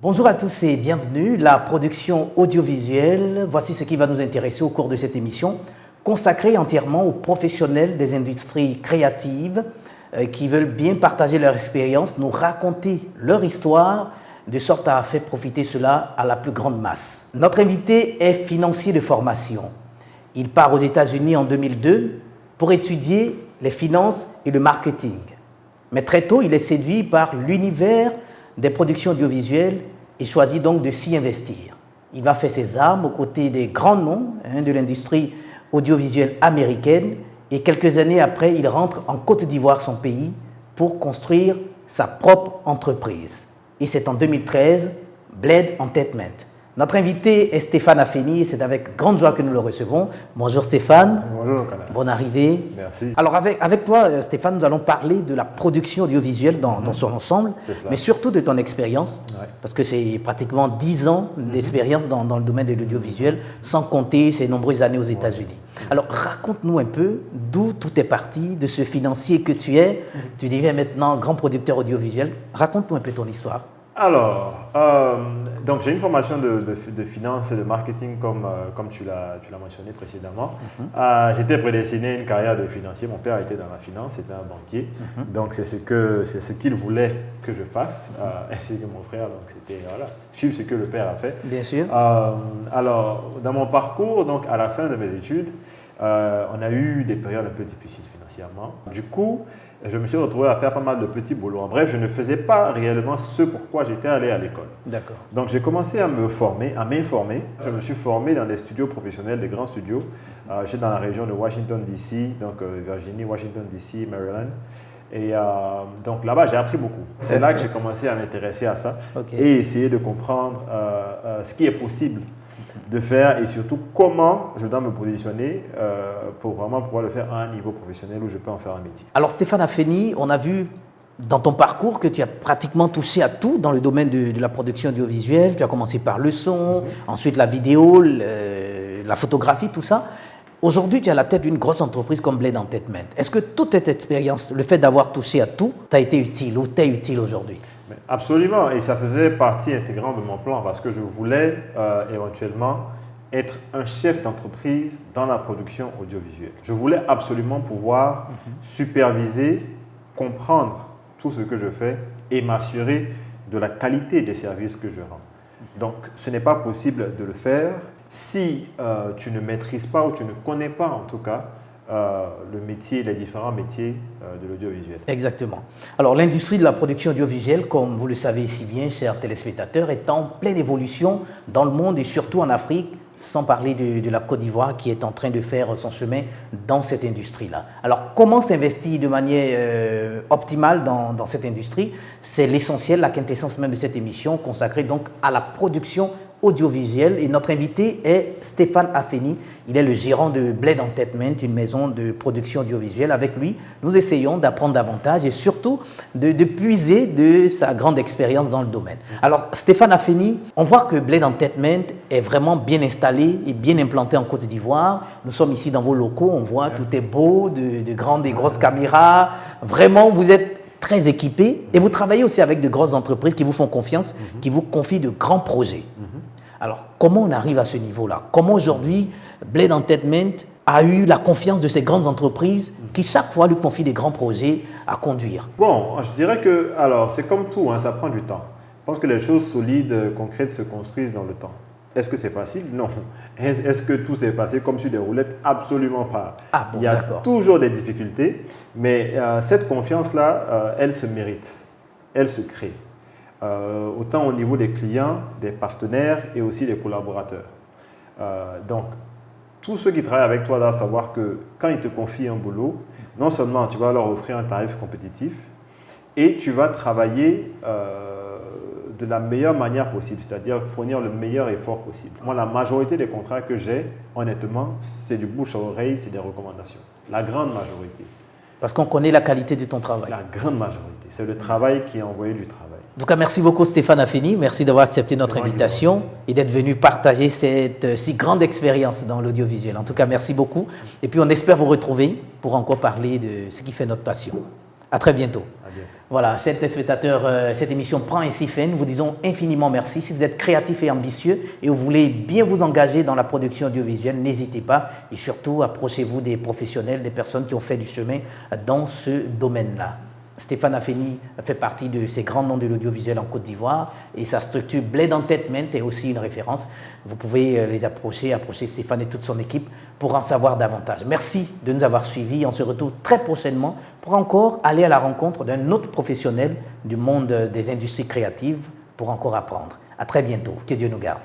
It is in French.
Bonjour à tous et bienvenue. La production audiovisuelle, voici ce qui va nous intéresser au cours de cette émission, consacrée entièrement aux professionnels des industries créatives qui veulent bien partager leur expérience, nous raconter leur histoire, de sorte à faire profiter cela à la plus grande masse. Notre invité est financier de formation. Il part aux États-Unis en 2002 pour étudier les finances et le marketing. Mais très tôt, il est séduit par l'univers des productions audiovisuelles et choisit donc de s'y investir. Il va faire ses armes aux côtés des grands noms de l'industrie audiovisuelle américaine et quelques années après, il rentre en Côte d'Ivoire, son pays, pour construire sa propre entreprise. Et c'est en 2013, Blade Entertainment. Notre invité est Stéphane Afeni et c'est avec grande joie que nous le recevons. Bonjour Stéphane. Bonjour Canal. Bonne arrivée. Merci. Alors avec toi Stéphane, nous allons parler de la production audiovisuelle dans son ensemble, mais surtout de ton expérience, parce que c'est pratiquement 10 ans d'expérience dans le domaine de l'audiovisuel, sans compter ces nombreuses années aux États-Unis. Alors raconte-nous un peu d'où tout est parti, de ce financier que tu es. Tu deviens maintenant grand producteur audiovisuel. Raconte-nous un peu ton histoire. Alors, donc j'ai une formation de finance et de marketing comme tu l'as mentionné précédemment. J'étais prédestiné à une carrière de financier. Mon père était dans la finance, c'était un banquier. Donc c'est ce qu'il voulait que je fasse, ainsi que mon frère. Donc c'était suivre ce que le père a fait. Bien sûr. Alors, dans mon parcours, donc à la fin de mes études, on a eu des périodes un peu difficiles financièrement. Du coup, je me suis retrouvé à faire pas mal de petits boulots. En bref, je ne faisais pas réellement ce pourquoi j'étais allé à l'école. D'accord. Donc, j'ai commencé à m'informer. Je me suis formé dans des studios professionnels, des grands studios. J'étais dans la région de Washington, D.C., donc Virginie, Washington, D.C., Maryland. Et donc là-bas, j'ai appris beaucoup. C'est là que j'ai commencé à m'intéresser à ça et essayer de comprendre ce qui est possible de faire et surtout comment je dois me positionner pour vraiment pouvoir le faire à un niveau professionnel où je peux en faire un métier. Alors Stéphane Afeni, on a vu dans ton parcours que tu as pratiquement touché à tout dans le domaine de la production audiovisuelle. Tu as commencé par le son, ensuite la vidéo, la photographie, tout ça. Aujourd'hui, tu es à la tête d'une grosse entreprise comme Blade Entertainment. Est-ce que toute cette expérience, le fait d'avoir touché à tout, t'a été utile ou t'est utile aujourd'hui? Absolument, et ça faisait partie intégrante de mon plan parce que je voulais éventuellement être un chef d'entreprise dans la production audiovisuelle. Je voulais absolument pouvoir superviser, comprendre tout ce que je fais et m'assurer de la qualité des services que je rends. Donc, ce n'est pas possible de le faire si tu ne maîtrises pas ou tu ne connais pas en tout cas le métier, les différents métiers de l'audiovisuel. Exactement. Alors l'industrie de la production audiovisuelle, comme vous le savez si bien, chers téléspectateurs, est en pleine évolution dans le monde et surtout en Afrique, sans parler de la Côte d'Ivoire qui est en train de faire son chemin dans cette industrie-là. Alors comment s'investir de manière optimale dans cette industrie? C'est l'essentiel, la quintessence même de cette émission consacrée donc à la production audiovisuel et notre invité est Stéphane Afeni. Il est le gérant de Blade Entertainment, une maison de production audiovisuelle. Avec lui, nous essayons d'apprendre davantage et surtout de puiser de sa grande expérience dans le domaine. Alors Stéphane Afeni, on voit que Blade Entertainment est vraiment bien installé et bien implanté en Côte d'Ivoire. Nous sommes ici dans vos locaux, on voit tout est beau, de grandes et grosses caméras. Vraiment, vous êtes très équipé et vous travaillez aussi avec de grosses entreprises qui vous font confiance, qui vous confient de grands projets. Alors, comment on arrive à ce niveau-là? Comment aujourd'hui, Blade Entertainment a eu la confiance de ces grandes entreprises qui chaque fois lui confient des grands projets à conduire? Bon, je dirais que, alors, c'est comme tout, ça prend du temps. Je pense que les choses solides, concrètes se construisent dans le temps. Est-ce que c'est facile? Non. Est-ce que tout s'est passé comme sur des roulettes? Absolument pas. Ah bon, il y a toujours des difficultés, mais cette confiance-là, elle se mérite, elle se crée. Autant au niveau des clients, des partenaires et aussi des collaborateurs. Donc, tous ceux qui travaillent avec toi doivent savoir que quand ils te confient un boulot, non seulement tu vas leur offrir un tarif compétitif et tu vas travailler de la meilleure manière possible, c'est-à-dire fournir le meilleur effort possible. Moi, la majorité des contrats que j'ai, honnêtement, c'est du bouche à oreille, c'est des recommandations. La grande majorité. Parce qu'on connaît la qualité de ton travail. La grande majorité. C'est le travail qui est envoyé du travail. En tout cas, merci beaucoup Stéphane Afeni. Merci d'avoir accepté notre invitation et d'être venu partager cette si grande expérience dans l'audiovisuel. En tout cas, merci beaucoup. Et puis, on espère vous retrouver pour encore parler de ce qui fait notre passion. À très bientôt. À bientôt. Voilà, chers téléspectateurs, cette émission prend ainsi fin. Nous vous disons infiniment merci. Si vous êtes créatif et ambitieux et vous voulez bien vous engager dans la production audiovisuelle, n'hésitez pas et surtout approchez-vous des professionnels, des personnes qui ont fait du chemin dans ce domaine-là. Stéphane Afeni fait partie de ces grands noms de l'audiovisuel en Côte d'Ivoire et sa structure Blade Entertainment est aussi une référence. Vous pouvez les approcher Stéphane et toute son équipe pour en savoir davantage. Merci de nous avoir suivis. On se retrouve très prochainement pour encore aller à la rencontre d'un autre professionnel du monde des industries créatives pour encore apprendre. À très bientôt. Que Dieu nous garde.